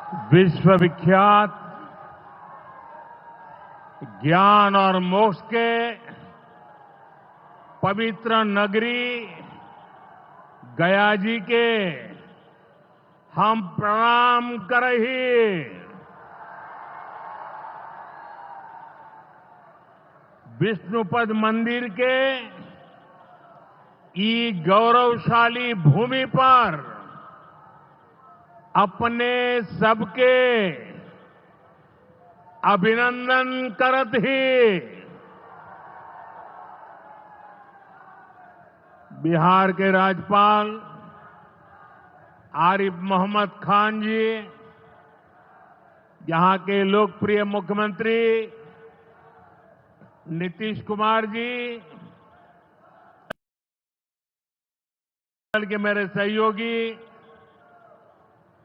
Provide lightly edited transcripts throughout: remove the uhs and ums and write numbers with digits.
विश्वविख्यात ज्ञान और मोक्ष के पवित्र नगरी गया जी के हम प्रणाम करही। विष्णुपद मंदिर के ई गौरवशाली भूमि पर अपने सबके अभिनंदन करत ही बिहार के राज्यपाल आरिफ मोहम्मद खान जी, यहां के लोकप्रिय मुख्यमंत्री नीतीश कुमार जी, दल के मेरे सहयोगी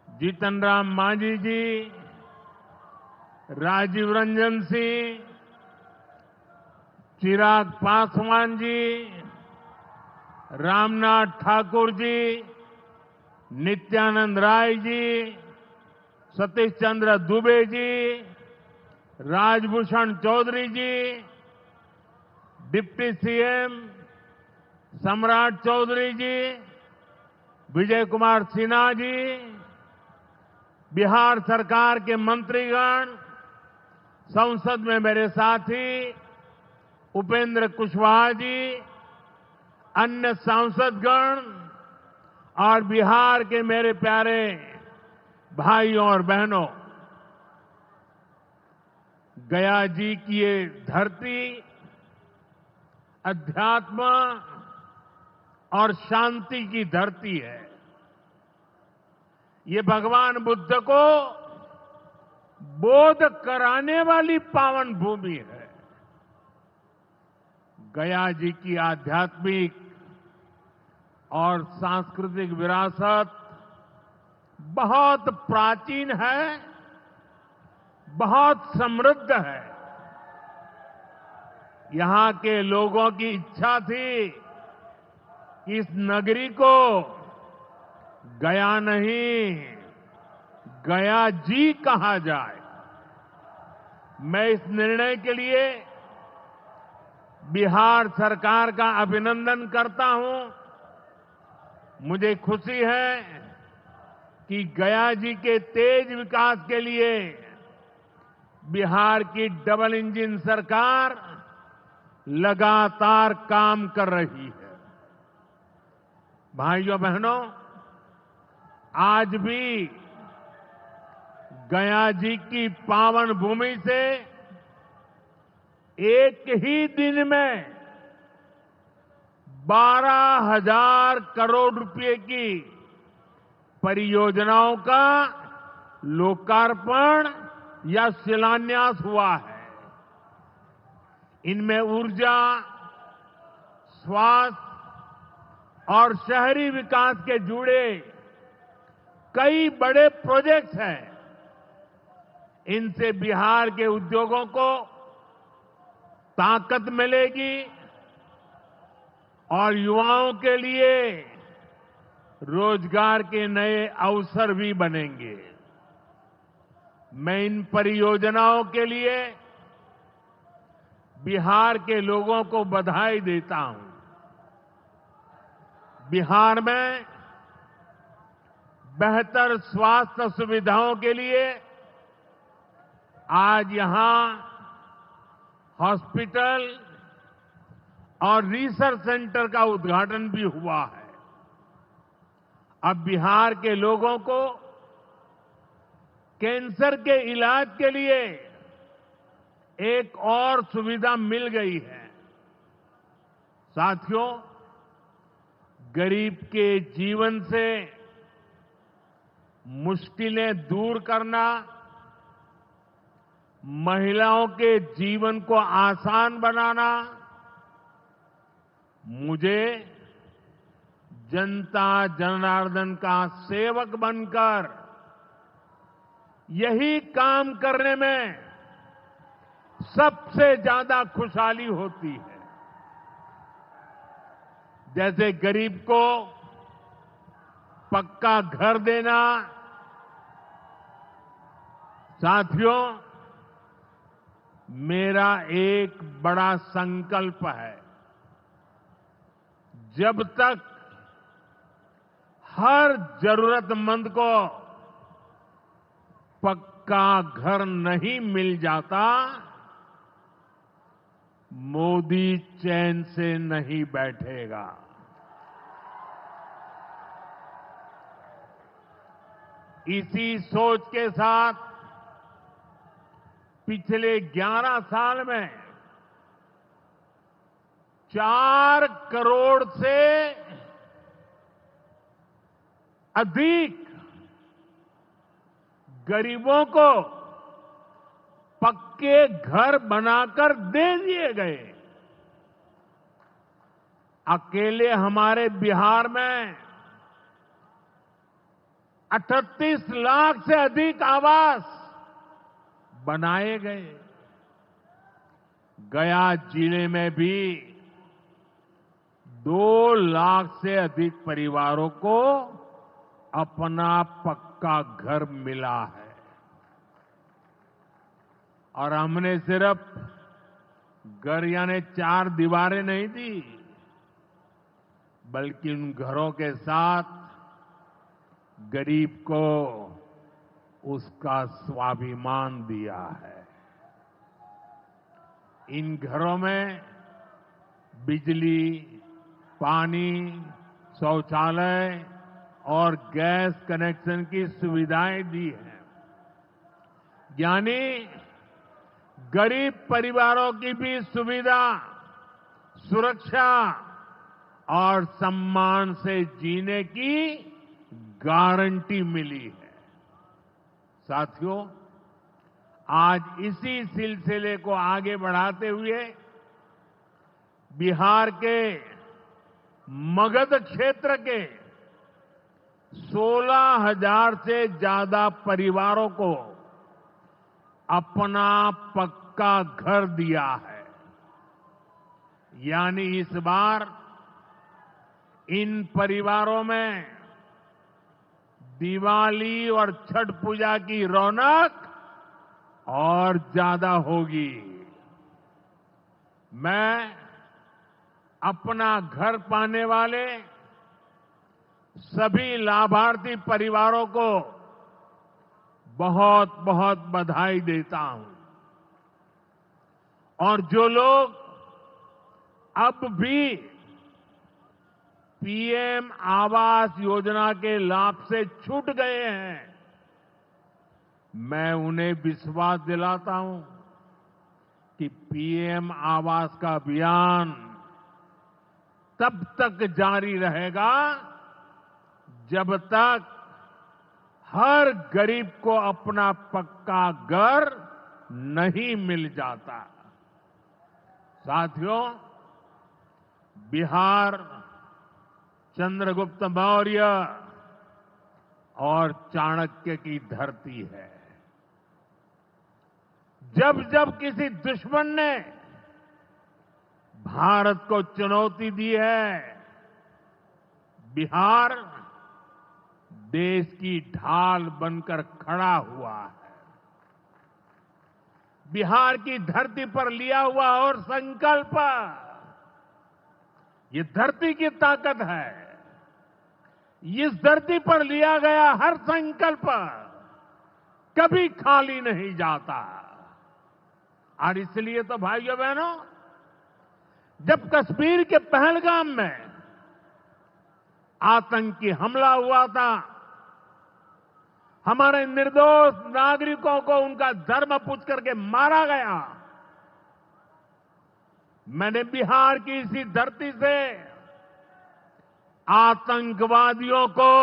जीतन राम मांझी जी, राजीव रंजन सिंह, चिराग पासवान जी, रामनाथ ठाकुर जी, नित्यानंद राय जी, सतीश चंद्र दुबे जी, राजभूषण चौधरी जी, डिप्टी सीएम सम्राट चौधरी जी, विजय कुमार सिन्हा जी, बिहार सरकार के मंत्रीगण, संसद में मेरे साथी उपेंद्र कुशवाहा जी, अन्य सांसदगण और बिहार के मेरे प्यारे भाइयों और बहनों, गया जी की ये धरती अध्यात्म और शांति की धरती है। ये भगवान बुद्ध को बोध कराने वाली पावन भूमि है। गया जी की आध्यात्मिक और सांस्कृतिक विरासत बहुत प्राचीन है, बहुत समृद्ध है। यहां के लोगों की इच्छा थी कि इस नगरी को गया नहीं, गया जी कहा जाए। मैं इस निर्णय के लिए बिहार सरकार का अभिनंदन करता हूं। मुझे खुशी है कि गया जी के तेज विकास के लिए बिहार की डबल इंजन सरकार लगातार काम कर रही है। भाइयों बहनों, आज भी गया जी की पावन भूमि से एक ही दिन में 12,000 करोड़ रुपए की परियोजनाओं का लोकार्पण या शिलान्यास हुआ है। इनमें ऊर्जा, स्वास्थ्य और शहरी विकास के जुड़े कई बड़े प्रोजेक्ट्स हैं। इनसे बिहार के उद्योगों को ताकत मिलेगी और युवाओं के लिए रोजगार के नए अवसर भी बनेंगे। मैं इन परियोजनाओं के लिए बिहार के लोगों को बधाई देता हूं। बिहार में बेहतर स्वास्थ्य सुविधाओं के लिए आज यहां हॉस्पिटल और रिसर्च सेंटर का उद्घाटन भी हुआ है। अब बिहार के लोगों को कैंसर के इलाज के लिए एक और सुविधा मिल गई है। साथियों, गरीब के जीवन से मुश्किलें दूर करना, महिलाओं के जीवन को आसान बनाना मुझे जनता जनार्दन का सेवक बनकर यही काम करने में सबसे ज्यादा खुशहाली होती है। जैसे गरीब को पक्का घर देना, साथियों, मेरा एक बड़ा संकल्प है। जब तक हर जरूरतमंद को पक्का घर नहीं मिल जाता, मोदी चैन से नहीं बैठेगा। इसी सोच के साथ पिछले 11 साल में 4 करोड़ से अधिक गरीबों को पक्के घर बनाकर दे दिए गए। अकेले हमारे बिहार में 38 लाख से अधिक आवास बनाए गए। गया जिले में भी 2 लाख से अधिक परिवारों को अपना पक्का घर मिला है। और हमने सिर्फ घर यानी 4 दीवारें नहीं दी, बल्कि उन घरों के साथ गरीब को उसका स्वाभिमान दिया है। इन घरों में बिजली, पानी, शौचालय और गैस कनेक्शन की सुविधाएं दी हैं। यानी गरीब परिवारों की भी सुविधा, सुरक्षा और सम्मान से जीने की गारंटी मिली है। साथियों, आज इसी सिलसिले को आगे बढ़ाते हुए बिहार के मगध क्षेत्र के 16,000 से ज्यादा परिवारों को अपना पक्का घर दिया है। यानी इस बार इन परिवारों में दिवाली और छठ पूजा की रौनक और ज्यादा होगी। मैं अपना घर पाने वाले सभी लाभार्थी परिवारों को बहुत बहुत बधाई देता हूं। और जो लोग अब भी पीएम आवास योजना के लाभ से छूट गए हैं, मैं उन्हें विश्वास दिलाता हूं कि पीएम आवास का अभियान तब तक जारी रहेगा जब तक हर गरीब को अपना पक्का घर नहीं मिल जाता। साथियों, बिहार चंद्रगुप्त मौर्य और चाणक्य की धरती है। जब जब किसी दुश्मन ने भारत को चुनौती दी है, बिहार देश की ढाल बनकर खड़ा हुआ है। बिहार की धरती पर लिया हुआ और संकल्प, ये धरती की ताकत है। इस धरती पर लिया गया हर संकल्प कभी खाली नहीं जाता। और इसलिए तो भाइयों बहनों, जब कश्मीर के पहलगाम में आतंकी हमला हुआ था, हमारे निर्दोष नागरिकों को उनका धर्म पूछ करके मारा गया, मैंने बिहार की इसी धरती से आतंकवादियों को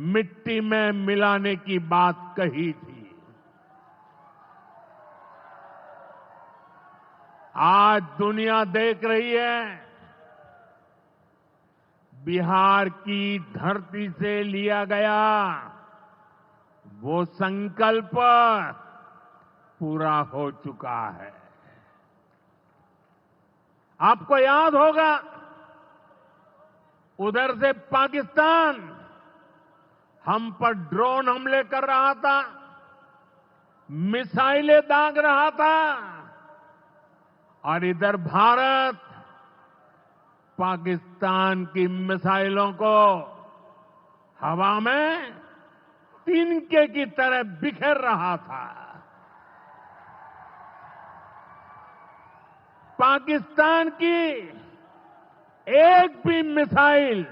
मिट्टी में मिलाने की बात कही थी। आज दुनिया देख रही है, बिहार की धरती से लिया गया वो संकल्प पूरा हो चुका है। आपको याद होगा, उधर से पाकिस्तान हम पर ड्रोन हमले कर रहा था, मिसाइलें दाग रहा था और इधर भारत पाकिस्तान की मिसाइलों को हवा में तिनके की तरह बिखेर रहा था। पाकिस्तान की एक भी मिसाइल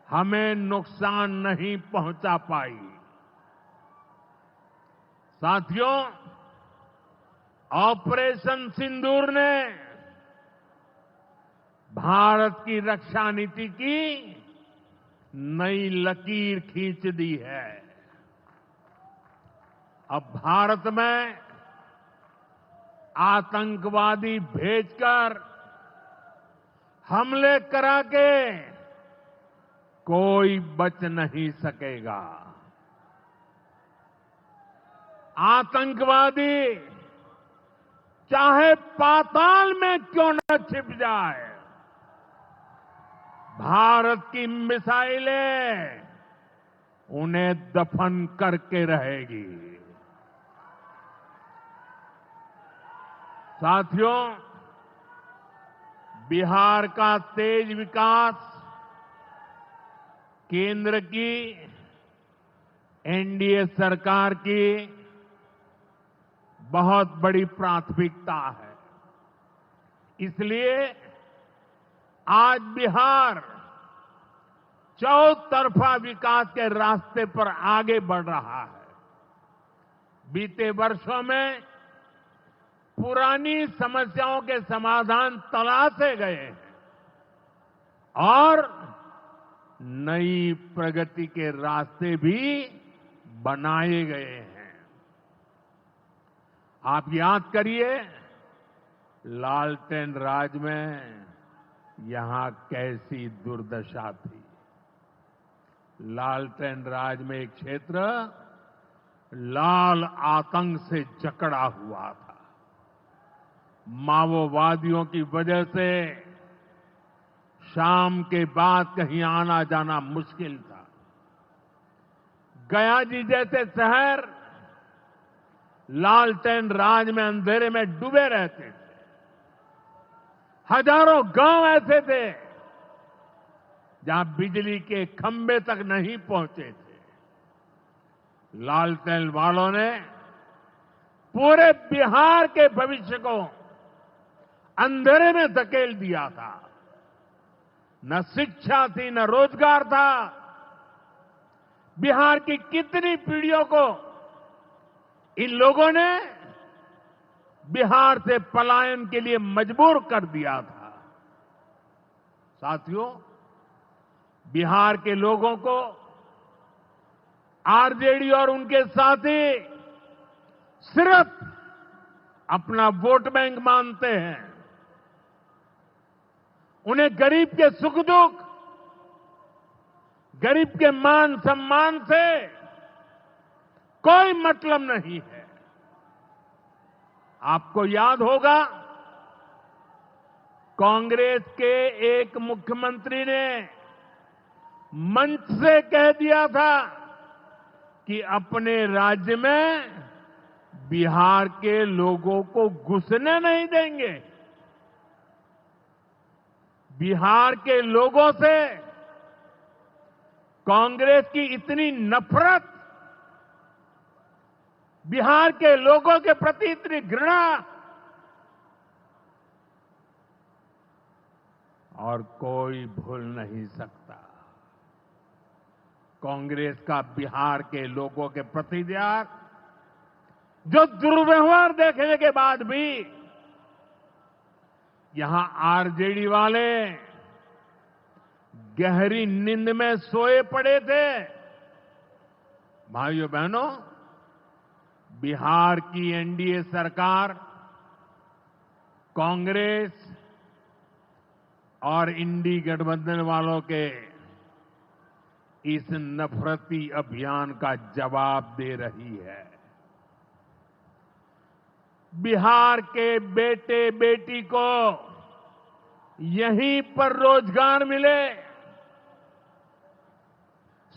हमें नुकसान नहीं पहुंचा पाई। साथियों, ऑपरेशन सिंदूर ने भारत की रक्षा नीति की नई लकीर खींच दी है। अब भारत में आतंकवादी भेजकर हमले करा के कोई बच नहीं सकेगा। आतंकवादी चाहे पाताल में क्यों न छिप जाए, भारत की मिसाइलें उन्हें दफन करके रहेगी। साथियों, बिहार का तेज विकास केंद्र की एनडीए सरकार की बहुत बड़ी प्राथमिकता है। इसलिए आज बिहार चौतरफा विकास के रास्ते पर आगे बढ़ रहा है। बीते वर्षों में पुरानी समस्याओं के समाधान तलाशे गए हैं और नई प्रगति के रास्ते भी बनाए गए हैं। आप याद करिए, लालटेन राज में यहां कैसी दुर्दशा थी। लालटेन राज में एक क्षेत्र लाल आतंक से जकड़ा हुआ था। माओवादियों की वजह से शाम के बाद कहीं आना जाना मुश्किल था। गया जी जैसे शहर लालटेन राज में अंधेरे में डूबे रहते थे। हजारों गांव ऐसे थे जहां बिजली के खंभे तक नहीं पहुंचे थे। लालटेन वालों ने पूरे बिहार के भविष्य को अंधेरे में धकेल दिया था। न शिक्षा थी, न रोजगार था। बिहार की कितनी पीढ़ियों को इन लोगों ने बिहार से पलायन के लिए मजबूर कर दिया था। साथियों, बिहार के लोगों को आरजेडी और उनके साथी सिर्फ अपना वोट बैंक मानते हैं। उन्हें गरीब के सुख दुख, गरीब के मान सम्मान से कोई मतलब नहीं है। आपको याद होगा, कांग्रेस के एक मुख्यमंत्री ने मंच से कह दिया था कि अपने राज्य में बिहार के लोगों को घुसने नहीं देंगे। बिहार के लोगों से कांग्रेस की इतनी नफरत, बिहार के लोगों के प्रति इतनी घृणा, और कोई भूल नहीं सकता। कांग्रेस का बिहार के लोगों के प्रति जो दुर्व्यवहार देखने के बाद भी यहां आरजेडी वाले गहरी नींद में सोए पड़े थे। भाइयों बहनों, बिहार की एनडीए सरकार कांग्रेस और इंडी गठबंधन वालों के इस नफरती अभियान का जवाब दे रही है। बिहार के बेटे बेटी को यहीं पर रोजगार मिले,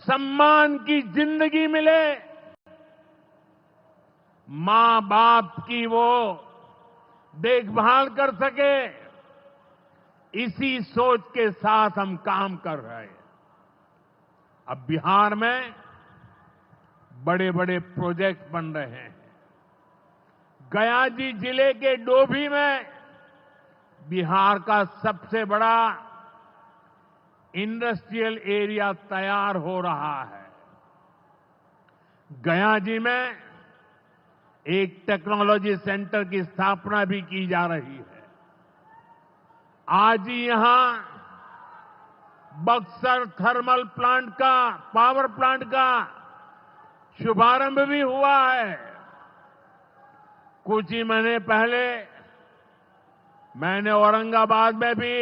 सम्मान की जिंदगी मिले, मां बाप की वो देखभाल कर सके, इसी सोच के साथ हम काम कर रहे हैं। अब बिहार में बड़े बड़े प्रोजेक्ट बन रहे हैं। गयाजी जिले के डोभी में बिहार का सबसे बड़ा इंडस्ट्रियल एरिया तैयार हो रहा है। गयाजी में एक टेक्नोलॉजी सेंटर की स्थापना भी की जा रही है। आज ही यहां बक्सर थर्मल प्लांट का, पावर प्लांट का शुभारंभ भी हुआ है। कुछ ही महीने पहले मैंने औरंगाबाद में भी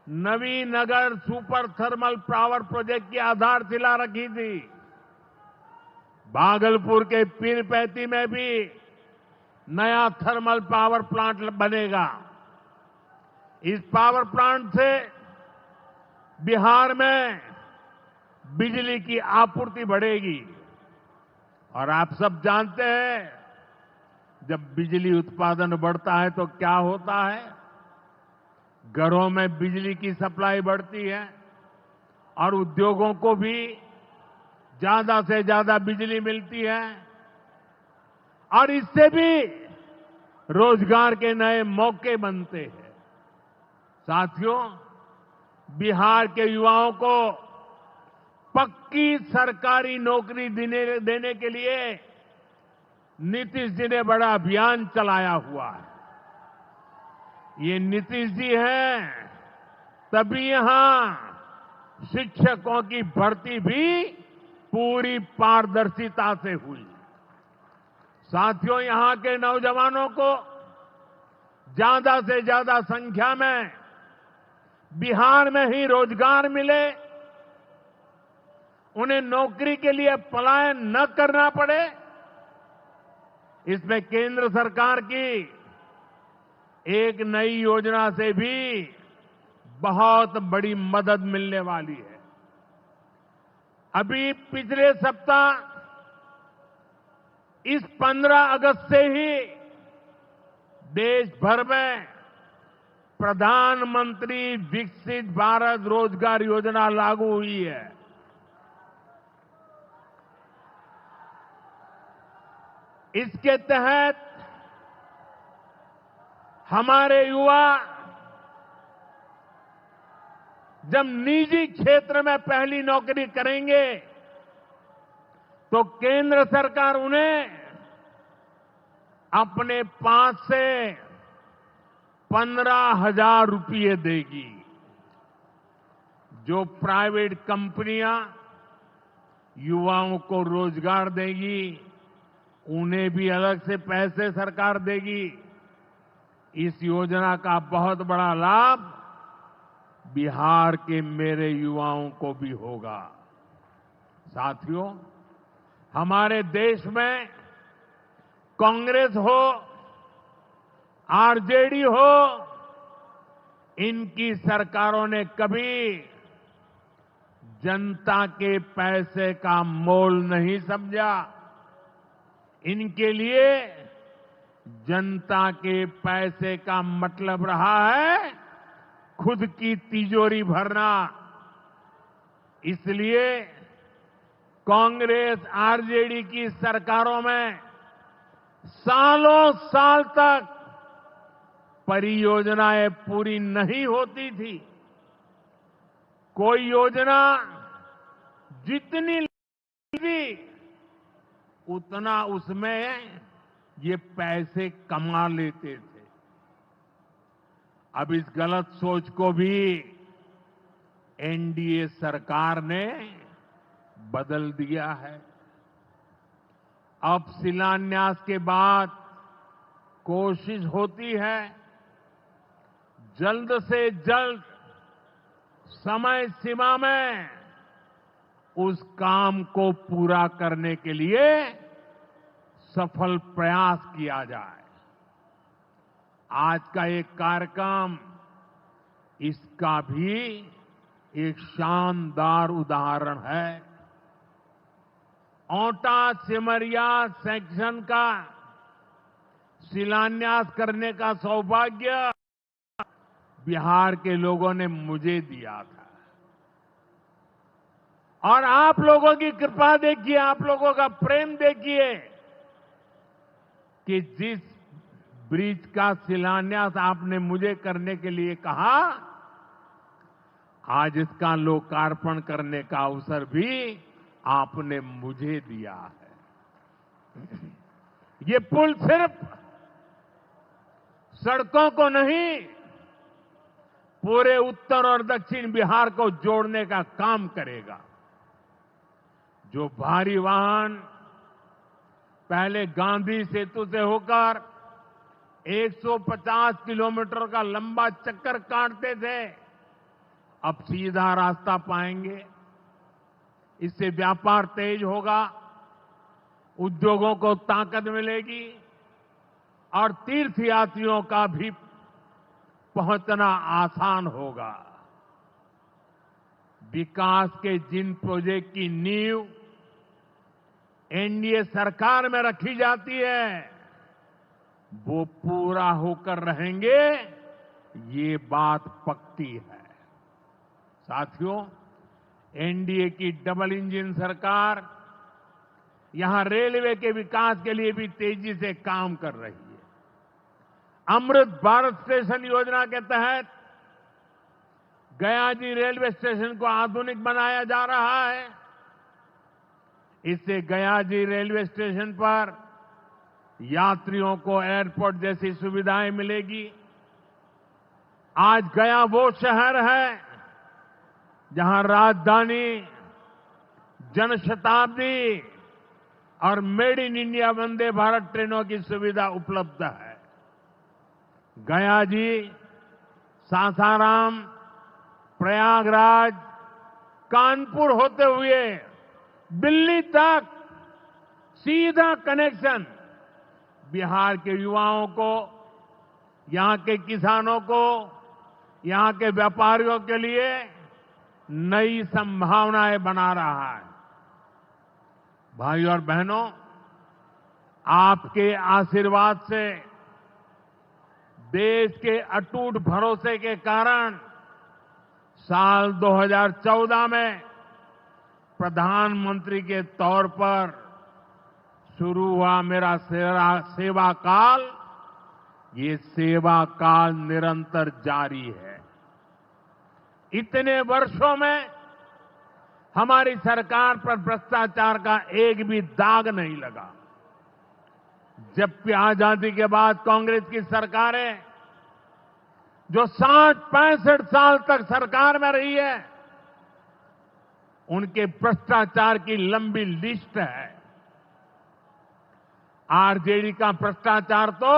Navinagar super thermal power project की आधारशिला रखी थी। भागलपुर के पीरपैंती में भी नया थर्मल पावर प्लांट बनेगा। इस पावर प्लांट से बिहार में बिजली की आपूर्ति बढ़ेगी। और आप सब जानते हैं, जब बिजली उत्पादन बढ़ता है तो क्या होता है? घरों में बिजली की सप्लाई बढ़ती है और उद्योगों को भी ज्यादा से ज्यादा बिजली मिलती है और इससे भी रोजगार के नए मौके बनते हैं। साथियों, बिहार के युवाओं को पक्की सरकारी नौकरी देने के लिए नीतीश जी ने बड़ा अभियान चलाया हुआ है। ये नीतीश जी हैं, तभी यहां शिक्षकों की भर्ती भी पूरी पारदर्शिता से हुई। साथियों, यहां के नौजवानों को ज्यादा से ज्यादा संख्या में बिहार में ही रोजगार मिले, उन्हें नौकरी के लिए पलायन न करना पड़े, इसमें केंद्र सरकार की एक नई योजना से भी बहुत बड़ी मदद मिलने वाली है। अभी पिछले सप्ताह इस 15 अगस्त से ही देश भर में प्रधानमंत्री विकसित भारत रोजगार योजना लागू हुई है। इसके तहत हमारे युवा जब निजी क्षेत्र में पहली नौकरी करेंगे तो केंद्र सरकार उन्हें अपने पास से 15,000 रुपये देगी। जो प्राइवेट कंपनियां युवाओं को रोजगार देगी, उन्हें भी अलग से पैसे सरकार देगी। इस योजना का बहुत बड़ा लाभ बिहार के मेरे युवाओं को भी होगा। साथियों, हमारे देश में कांग्रेस हो, आरजेडी हो, इनकी सरकारों ने कभी जनता के पैसे का मोल नहीं समझा। इनके लिए जनता के पैसे का मतलब रहा है खुद की तिजोरी भरना। इसलिए कांग्रेस आरजेडी की सरकारों में सालों साल तक परियोजनाएं पूरी नहीं होती थी। कोई योजना जितनी थी उतना उसमें ये पैसे कमा लेते थे। अब इस गलत सोच को भी एनडीए सरकार ने बदल दिया है। अब शिलान्यास के बाद कोशिश होती है जल्द से जल्द समय सीमा में उस काम को पूरा करने के लिए सफल प्रयास किया जाए। आज का एक कार्यक्रम इसका भी एक शानदार उदाहरण है। ओंटा सिमरिया सेक्शन का शिलान्यास करने का सौभाग्य बिहार के लोगों ने मुझे दिया था। और आप लोगों की कृपा देखिए, आप लोगों का प्रेम देखिए कि जिस ब्रिज का शिलान्यास आपने मुझे करने के लिए कहा, आज इसका लोकार्पण करने का अवसर भी आपने मुझे दिया है। ये पुल सिर्फ सड़कों को नहीं, पूरे उत्तर और दक्षिण बिहार को जोड़ने का काम करेगा। जो भारी वाहन पहले गांधी सेतु से होकर 150 किलोमीटर का लंबा चक्कर काटते थे, अब सीधा रास्ता पाएंगे। इससे व्यापार तेज होगा, उद्योगों को ताकत मिलेगी और तीर्थयात्रियों का भी पहुंचना आसान होगा। विकास के जिन प्रोजेक्ट की नींव एनडीए सरकार में रखी जाती है, वो पूरा होकर रहेंगे, ये बात पक्की है। साथियों, एनडीए की डबल इंजन सरकार यहां रेलवे के विकास के लिए भी तेजी से काम कर रही है। अमृत भारत स्टेशन योजना के तहत गयाजी रेलवे स्टेशन को आधुनिक बनाया जा रहा है। इससे गयाजी रेलवे स्टेशन पर यात्रियों को एयरपोर्ट जैसी सुविधाएं मिलेगी। आज गया वो शहर है जहां राजधानी, जनशताब्दी और made in India Vande Bharat ट्रेनों की सुविधा उपलब्ध है। गयाजी, सासाराम, प्रयागराज, कानपुर होते हुए दिल्ली तक सीधा कनेक्शन बिहार के युवाओं को, यहां के किसानों को, यहां के व्यापारियों के लिए नई संभावनाएं बना रहा है। भाइयों और बहनों, आपके आशीर्वाद से, देश के अटूट भरोसे के कारण साल 2014 में प्रधानमंत्री के तौर पर शुरू हुआ मेरा सेवा काल, ये सेवा काल निरंतर जारी है। इतने वर्षों में हमारी सरकार पर भ्रष्टाचार का एक भी दाग नहीं लगा। जबकि आजादी के बाद कांग्रेस की सरकारें जो 60-65 साल तक सरकार में रही है, उनके भ्रष्टाचार की लंबी लिस्ट है। आरजेडी का भ्रष्टाचार तो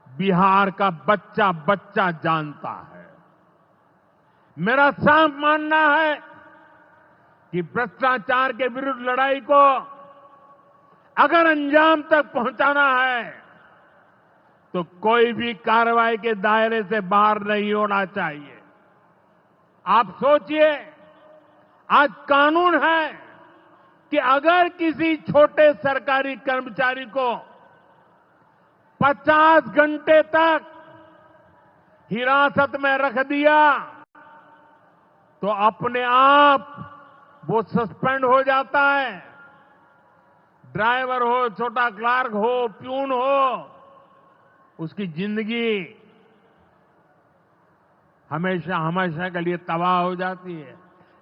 बिहार का बच्चा बच्चा जानता है। मेरा साफ मानना है कि भ्रष्टाचार के विरुद्ध लड़ाई को अगर अंजाम तक पहुंचाना है तो कोई भी कार्रवाई के दायरे से बाहर नहीं होना चाहिए। आप सोचिए, आज कानून है कि अगर किसी छोटे सरकारी कर्मचारी को 50 घंटे तक हिरासत में रख दिया तो अपने आप वो सस्पेंड हो जाता है। ड्राइवर हो, छोटा क्लार्क हो, प्यून हो, उसकी जिंदगी हमेशा हमेशा के लिए तबाह हो जाती है।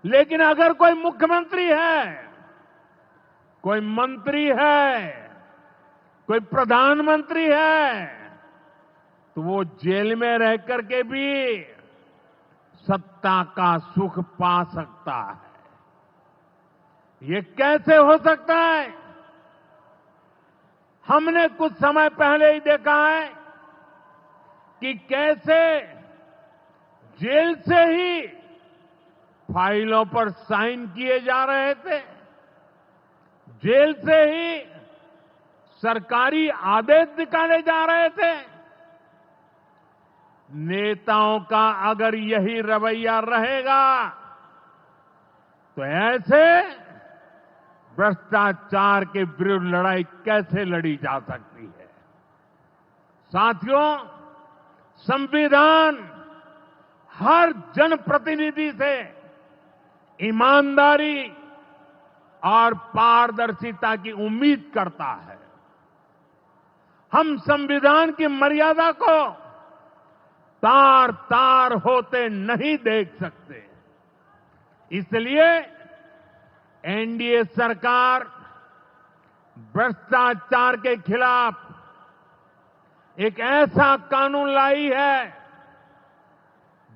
लेकिन अगर कोई मुख्यमंत्री है, कोई मंत्री है, कोई प्रधानमंत्री है, तो वो जेल में रह करके भी सत्ता का सुख पा सकता है। ये कैसे हो सकता है? हमने कुछ समय पहले ही देखा है कि कैसे जेल से ही फाइलों पर साइन किए जा रहे थे, जेल से ही सरकारी आदेश निकाले जा रहे थे। नेताओं का अगर यही रवैया रहेगा तो ऐसे भ्रष्टाचार के विरुद्ध लड़ाई कैसे लड़ी जा सकती है। साथियों, संविधान हर जनप्रतिनिधि से ईमानदारी और पारदर्शिता की उम्मीद करता है। हम संविधान की मर्यादा को तार तार होते नहीं देख सकते। इसलिए एनडीए सरकार भ्रष्टाचार के खिलाफ एक ऐसा कानून लाई है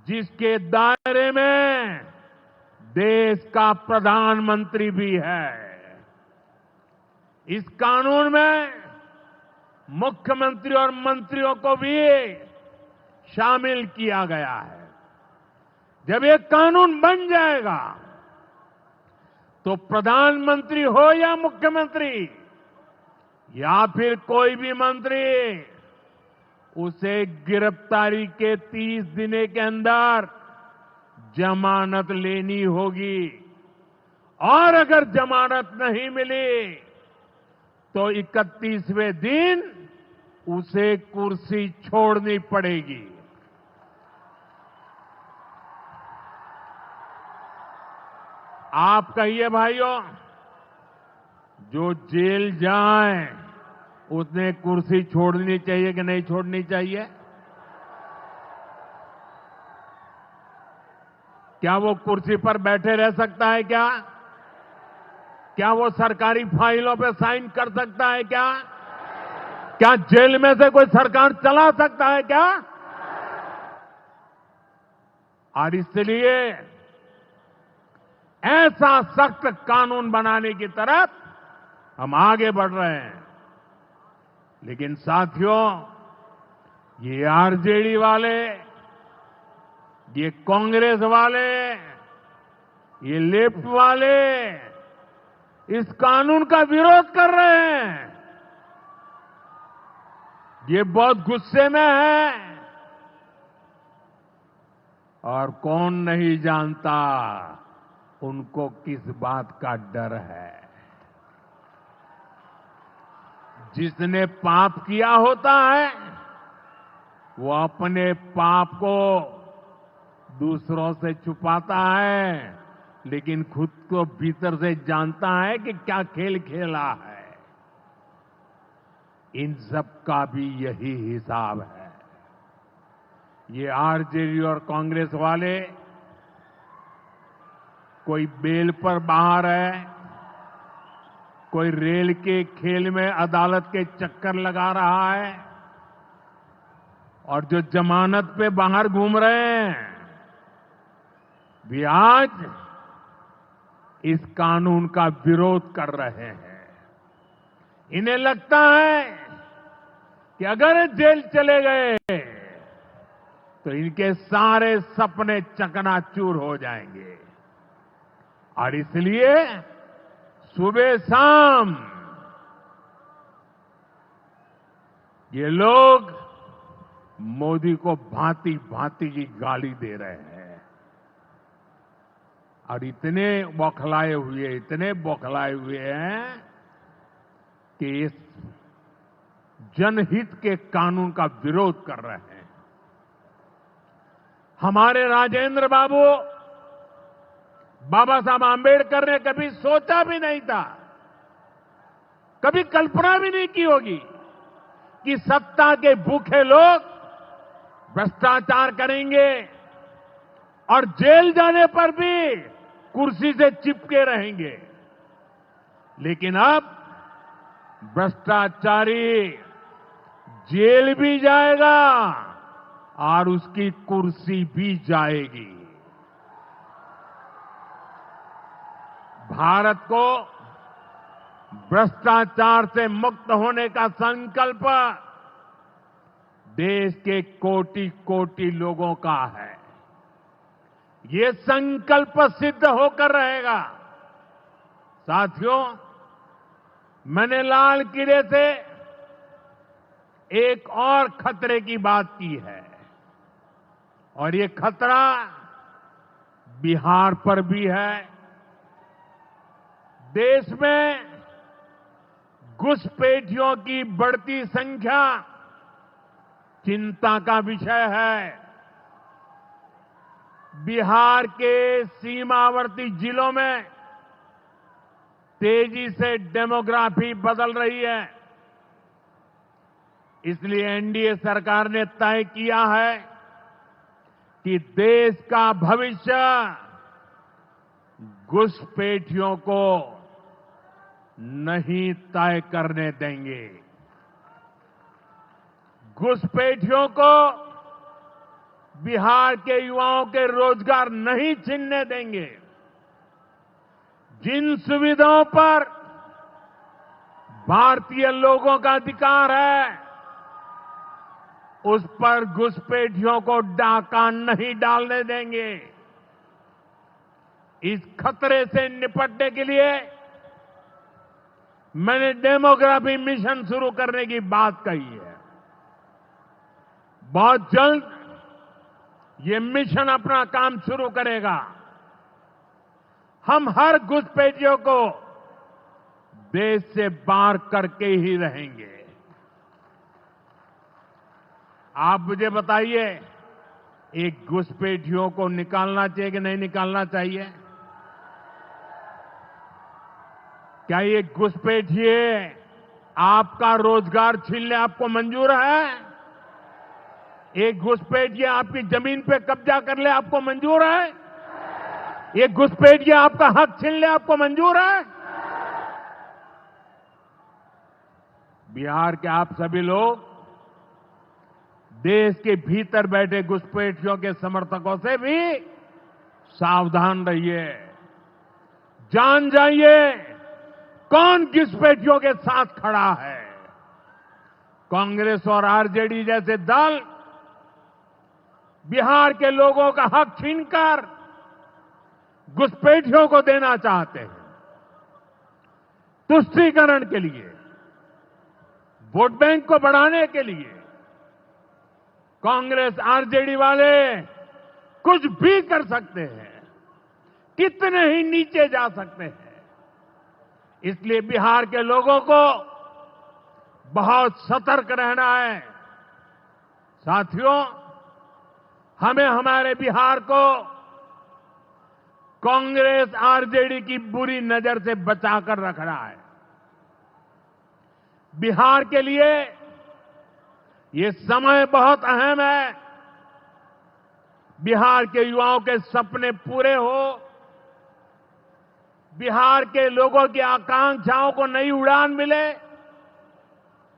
जिसके दायरे में देश का प्रधानमंत्री भी है। इस कानून में मुख्यमंत्री और मंत्रियों को भी शामिल किया गया है। जब ये कानून बन जाएगा तो प्रधानमंत्री हो या मुख्यमंत्री या फिर कोई भी मंत्री, उसे गिरफ्तारी के 30 दिन के अंदर जमानत लेनी होगी और अगर जमानत नहीं मिली तो 31वें दिन उसे कुर्सी छोड़नी पड़ेगी। आप कहिए भाइयों, जो जेल जाए उसने कुर्सी छोड़नी चाहिए कि नहीं छोड़नी चाहिए? क्या वो कुर्सी पर बैठे रह सकता है क्या? क्या वो सरकारी फाइलों पे साइन कर सकता है क्या? क्या जेल में से कोई सरकार चला सकता है क्या? और इसलिए ऐसा सख्त कानून बनाने की तरफ हम आगे बढ़ रहे हैं। लेकिन साथियों, ये आरजेडी वाले, ये कांग्रेस वाले, ये लेफ्ट वाले इस कानून का विरोध कर रहे हैं। ये बहुत गुस्से में है और कौन नहीं जानता उनको किस बात का डर है। जिसने पाप किया होता है वो अपने पाप को दूसरों से छुपाता है, लेकिन खुद को भीतर से जानता है कि क्या खेल खेला है। इन सब का भी यही हिसाब है। ये आरजेडी और कांग्रेस वाले कोई बेल पर बाहर है, कोई रेल के खेल में अदालत के चक्कर लगा रहा है, और जो जमानत पे बाहर घूम रहे हैं भी आज इस कानून का विरोध कर रहे हैं। इन्हें लगता है कि अगर जेल चले गए तो इनके सारे सपने चकनाचूर हो जाएंगे, और इसलिए सुबह शाम ये लोग मोदी को भांति भांति की गाली दे रहे हैं और इतने बौखलाए हुए हैं कि इस जनहित के कानून का विरोध कर रहे हैं। हमारे राजेंद्र बाबू बाबा साहब आंबेडकर ने कभी सोचा भी नहीं था, कभी कल्पना भी नहीं की होगी कि सत्ता के भूखे लोग भ्रष्टाचार करेंगे और जेल जाने पर भी कुर्सी से चिपके रहेंगे। लेकिन अब भ्रष्टाचारी जेल भी जाएगा और उसकी कुर्सी भी जाएगी। भारत को भ्रष्टाचार से मुक्त होने का संकल्प देश के कोटि कोटि लोगों का है। ये संकल्प सिद्ध होकर रहेगा। साथियों, मैंने लाल किले से एक और खतरे की बात की है, और ये खतरा बिहार पर भी है, देश में घुसपैठियों की बढ़ती संख्या चिंता का विषय है। बिहार के सीमावर्ती जिलों में तेजी से डेमोग्राफी बदल रही है। इसलिए एनडीए सरकार ने तय किया है कि देश का भविष्य घुसपैठियों को नहीं तय करने देंगे। घुसपैठियों को बिहार के युवाओं के रोजगार नहीं छीनने देंगे। जिन सुविधाओं पर भारतीय लोगों का अधिकार है, उस पर घुसपैठियों को डाका नहीं डालने देंगे। इस खतरे से निपटने के लिए मैंने डेमोग्राफी मिशन शुरू करने की बात कही है। बहुत जल्द ये मिशन अपना काम शुरू करेगा। हम हर घुसपैठियों को देश से बाहर करके ही रहेंगे। आप मुझे बताइए, एक घुसपैठियों को निकालना चाहिए कि नहीं निकालना चाहिए? क्या ये घुसपैठिए आपका रोजगार छीन ले आपको मंजूर है? एक घुसपैठिए आपकी जमीन पे कब्जा कर ले आपको मंजूर है? एक घुसपैठिए आपका हक छीन ले आपको मंजूर है? बिहार के आप सभी लोग देश के भीतर बैठे घुसपैठियों के समर्थकों से भी सावधान रहिए। जान जाइए कौन घुसपैठियों के साथ खड़ा है। कांग्रेस और आरजेडी जैसे दल बिहार के लोगों का हक छीनकर घुसपैठियों को देना चाहते हैं। तुष्टीकरण के लिए, वोट बैंक को बढ़ाने के लिए कांग्रेस आरजेडी वाले कुछ भी कर सकते हैं, कितने ही नीचे जा सकते हैं। इसलिए बिहार के लोगों को बहुत सतर्क रहना है। साथियों, हमें हमारे बिहार को कांग्रेस आरजेडी की बुरी नजर से बचाकर रखना है। बिहार के लिए ये समय बहुत अहम है। बिहार के युवाओं के सपने पूरे हो, बिहार के लोगों की आकांक्षाओं को नई उड़ान मिले,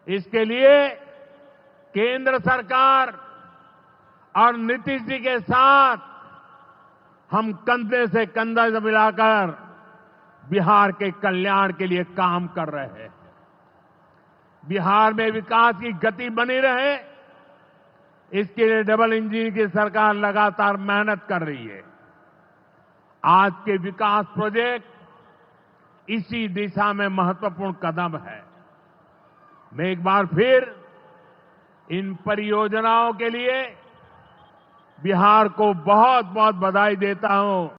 इसके लिए केंद्र सरकार और नीतीश जी के साथ हम कंधे से कंधा मिलाकर बिहार के कल्याण के लिए काम कर रहे हैं। बिहार में विकास की गति बनी रहे, इसके लिए डबल इंजन की सरकार लगातार मेहनत कर रही है। आज के विकास प्रोजेक्ट इसी दिशा में महत्वपूर्ण कदम है। मैं एक बार फिर इन परियोजनाओं के लिए बिहार को बहुत बहुत बधाई देता हूं।